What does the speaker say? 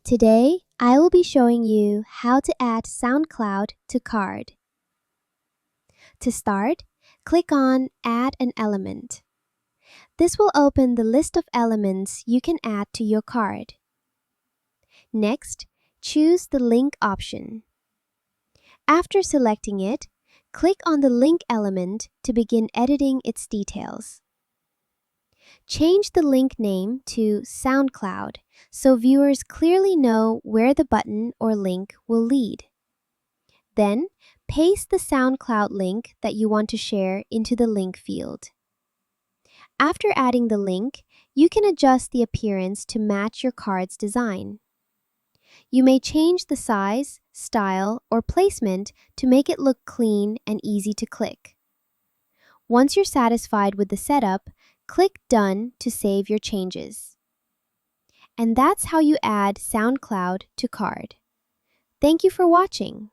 Today, I will be showing you how to add SoundCloud to card. To start, click on Add an Element. This will open the list of elements you can add to your card. Next, choose the Link option. After selecting it, click on the link element to begin editing its details. Change the link name to SoundCloud so viewers clearly know where the button or link will lead. Then, paste the SoundCloud link that you want to share into the link field. After adding the link, you can adjust the appearance to match your card's design. You may change the size, style, or placement to make it look clean and easy to click. Once you're satisfied with the setup, click Done to save your changes. And that's how you add SoundCloud to card. Thank you for watching.